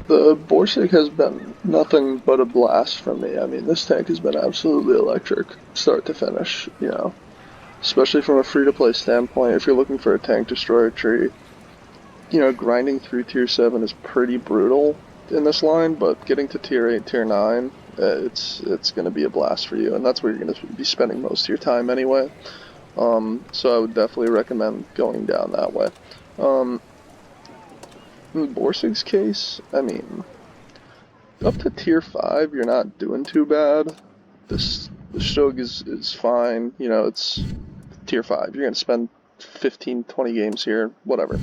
The Borsig has been nothing but a blast for me. I mean, this tank has been absolutely electric, start to finish, especially from a free-to-play standpoint. If you're looking for a tank destroyer tree, grinding through tier 7 is pretty brutal in this line, but getting to tier 8, tier 9, it's going to be a blast for you, and that's where you're going to be spending most of your time anyway. So I would definitely recommend going down that way. Um, in Borsig's case, I mean, up to tier 5, you're not doing too bad. The Shug is fine. It's tier 5. You're going to spend 15, 20 games here, whatever.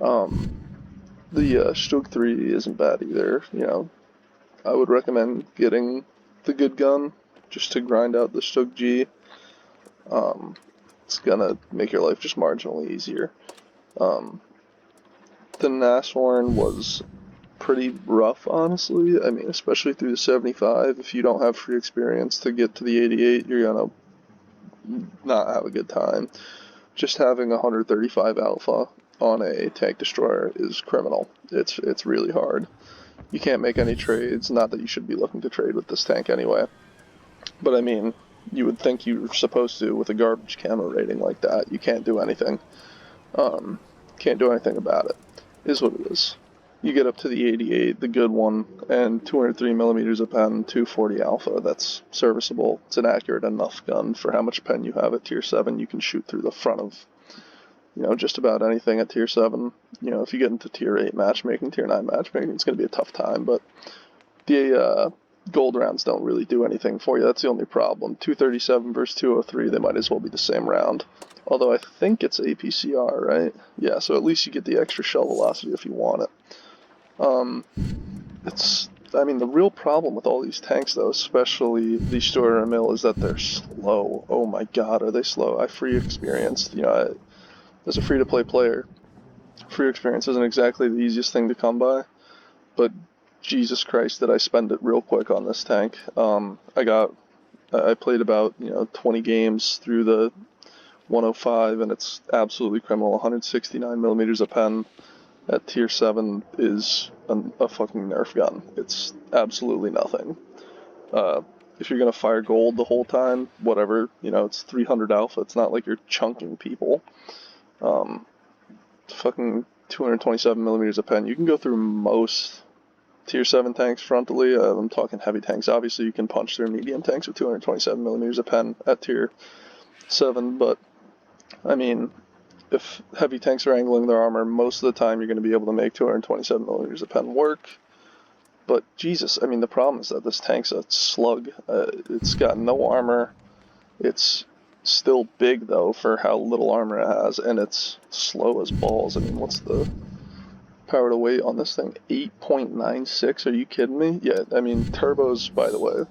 Um, the Stug 3 isn't bad either. I would recommend getting the good gun just to grind out the Stug G. It's gonna make your life just marginally easier. Um, the Nashorn was pretty rough, honestly. I mean, especially through the 75. If you don't have free experience to get to the 88, you're gonna not have a good time. Just having 135 alpha on a tank destroyer is criminal. It's really hard. You can't make any trades. Not that you should be looking to trade with this tank anyway. But I mean, you would think you were supposed to with a garbage camo rating like that. You can't do anything. Um, can't do anything about it. Is what it is. You get up to the 88, the good one, and 203 millimeters of pen, 240 alpha. That's serviceable. It's an accurate enough gun for how much pen you have at tier 7. You can shoot through the front of, just about anything at tier 7. If you get into tier 8 matchmaking, tier 9 matchmaking, it's going to be a tough time, but the gold rounds don't really do anything for you. That's the only problem. 237 versus 203, they might as well be the same round. Although I think it's APCR, right? Yeah, so at least you get the extra shell velocity if you want it. I mean, the real problem with all these tanks, though, especially the Storer Mill, is that they're slow. Oh my god, are they slow? I free experienced, as a free-to-play player, free experience isn't exactly the easiest thing to come by, but Jesus Christ, did I spend it real quick on this tank. I played about, 20 games through the 105, and it's absolutely criminal. 169 millimeters of pen at tier 7 is a fucking Nerf gun. It's absolutely nothing. If you're gonna fire gold the whole time, whatever, it's 300 alpha. It's not like you're chunking people. Fucking 227 millimeters of pen. You can go through most tier 7 tanks frontally. I'm talking heavy tanks. Obviously, you can punch through medium tanks with 227 millimeters of pen at tier 7, but I mean, if heavy tanks are angling their armor, most of the time you're going to be able to make 227 millimeters of pen work. But Jesus, I mean, the problem is that this tank's a slug. It's got no armor. It's still big, though, for how little armor it has, and it's slow as balls. I mean, what's the power to weight on this thing? 8.96? Are you kidding me? Yeah, I mean, turbos, by the way,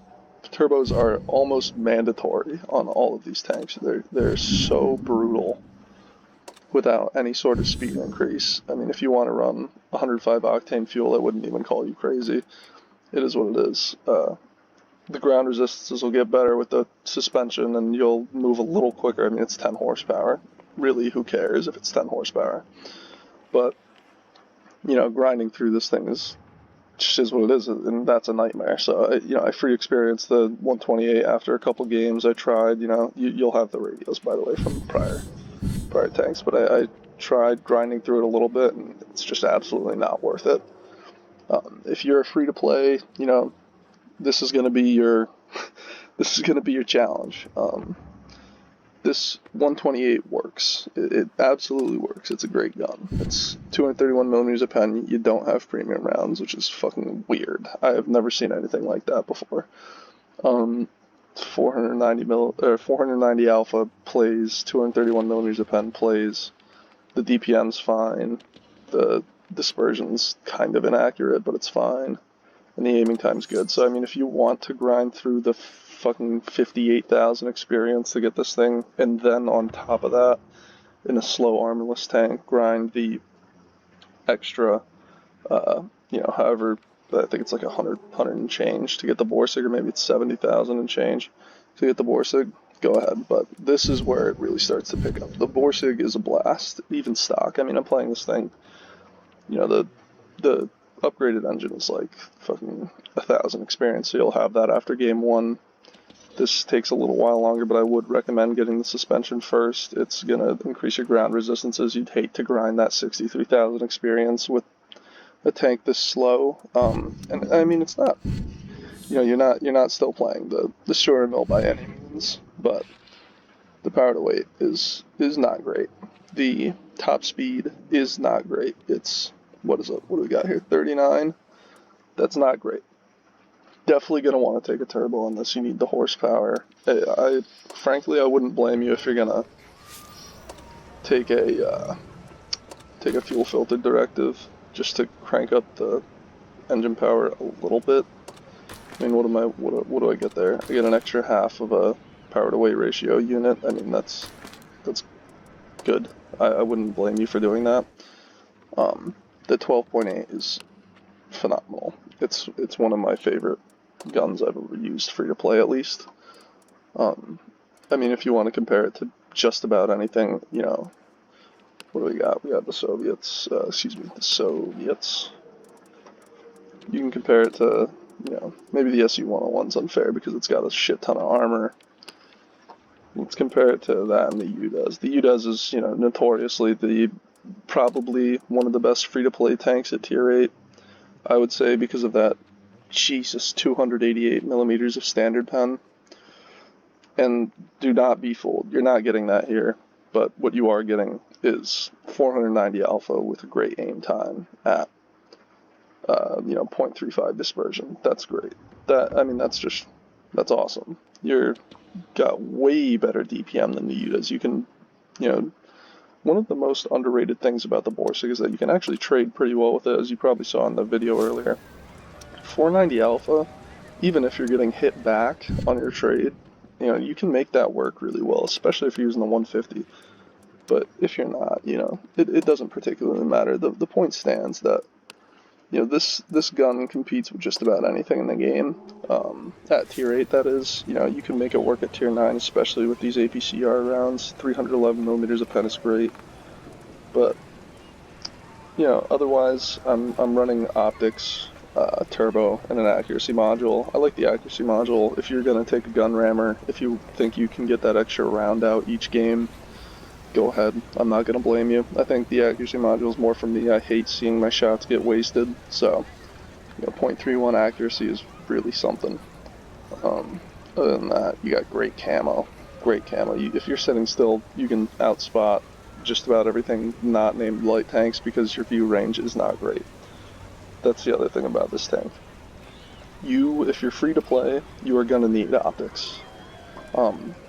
turbos are almost mandatory on all of these tanks. They're so brutal without any sort of speed increase. I mean, if you want to run 105 octane fuel, I wouldn't even call you crazy. It is what it is. The ground resistances will get better with the suspension, and you'll move a little quicker. I mean, it's 10 horsepower. Really, who cares if it's 10 horsepower? But, grinding through this thing is just is what it is, and that's a nightmare. So, I free experienced the 128 after a couple games. I tried, you'll have the radios, by the way, from prior tanks, but I tried grinding through it a little bit, and it's just absolutely not worth it. If you're free to play, this is going to be your this is going to be your challenge. This 128 works. It absolutely works. It's a great gun. It's 231 millimeters of pen. You don't have premium rounds, which is fucking weird. I have never seen anything like that before. 490 alpha plays, 231 millimeters of pen plays. The DPM's fine. The dispersion's kind of inaccurate, but it's fine. And the aiming time's good. So, I mean, if you want to grind through the fucking 58,000 experience to get this thing, and then on top of that, in a slow armorless tank, grind the extra, however, I think it's like 100 and change to get the Borsig, or maybe it's 70,000 and change to get the Borsig, go ahead. But this is where it really starts to pick up. The Borsig is a blast, even stock. I mean, I'm playing this thing, the upgraded engine is like fucking 1,000 experience, so you'll have that after game 1. This takes a little while longer, but I would recommend getting the suspension first. It's gonna increase your ground resistances. You'd hate to grind that 63,000 experience with a tank this slow. And I mean, it's not, you know, you're not still playing the shorter mill by any means, but the power to weight is not great. The top speed is not great. It's, what is it? What do we got here? 39. That's not great. Definitely gonna want to take a turbo on this. You need the horsepower. Frankly, I wouldn't blame you if you're gonna take a fuel filter directive just to crank up the engine power a little bit. I mean, what do I get there? I get an extra half of a power to weight ratio unit. I mean, that's good. I wouldn't blame you for doing that. The 12.8 is phenomenal. It's one of my favorite guns I've ever used, free to play at least. I mean, if you want to compare it to just about anything, you know, what do we got? We got the Soviets, the Soviets. You can compare it to, you know, maybe the SU-101's unfair because it's got a shit ton of armor. Let's compare it to that and the UDES. The UDES is, you know, notoriously probably one of the best free-to-play tanks at tier 8. I would say because of that, Jesus, 288 millimeters of standard pen. And do not be fooled. You're not getting that here. But what you are getting is 490 alpha with a great aim time at, 0.35 dispersion. That's great. That's awesome. You're got way better DPM than the UDES. You can, one of the most underrated things about the Borsig is that you can actually trade pretty well with it, as you probably saw in the video earlier. 490 alpha, even if you're getting hit back on your trade, you can make that work really well, especially if you're using the 150. But if you're not, it doesn't particularly matter. The point stands that, this gun competes with just about anything in the game. At tier 8, that is, you can make it work at tier 9, especially with these APCR rounds. 311 millimeters of pen is great. But, otherwise, I'm running optics, turbo, and an accuracy module. I like the accuracy module. If you're going to take a gun rammer, if you think you can get that extra round out each game, go ahead. I'm not going to blame you. I think the accuracy module is more for me. I hate seeing my shots get wasted, so 0.31 accuracy is really something. Other than that, you got great camo. Great camo. If you're sitting still, you can outspot just about everything not named light tanks because your view range is not great. That's the other thing about this tank. If you're free to play, you are going to need optics.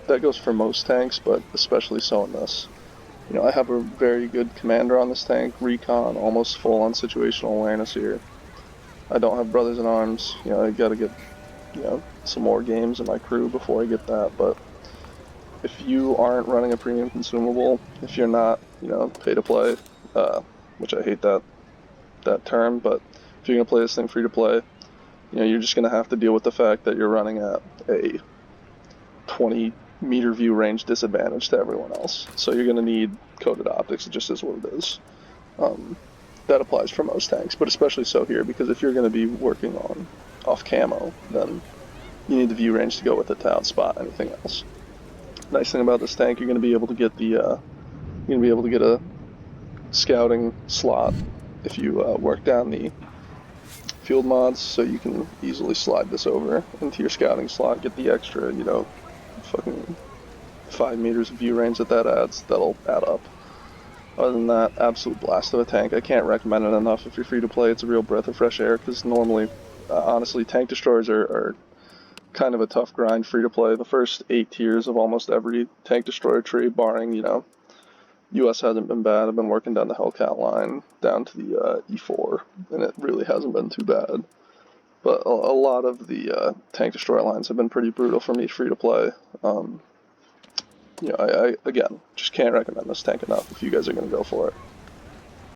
That goes for most tanks, but especially so in this. I have a very good commander on this tank, recon, almost full on situational awareness here. I don't have brothers in arms. I gotta get, some more games in my crew before I get that, but if you aren't running a premium consumable, if you're not, pay to play, which I hate that term, but if you're gonna play this thing free to play, you're just gonna have to deal with the fact that you're running at a 20 meter view range disadvantage to everyone else. So you're going to need coated optics, it just is what it is. That applies for most tanks, but especially so here, because if you're going to be working off camo, then you need the view range to go with it to outspot anything else. Nice thing about this tank, you're going to be able to get a scouting slot if you work down the field mods, so you can easily slide this over into your scouting slot, get the extra, fucking 5 meters of view range that adds. That'll add up. Other than that, absolute blast of a tank. I can't recommend it enough. If you're free to play, it's a real breath of fresh air, because normally, honestly, tank destroyers are kind of a tough grind free to play. The first 8 tiers of almost every tank destroyer tree, barring, US hasn't been bad. I've been working down the Hellcat line down to the E4, and it really hasn't been too bad. But a lot of the tank destroyer lines have been pretty brutal for me free to play. I again just can't recommend this tank enough if you guys are going to go for it.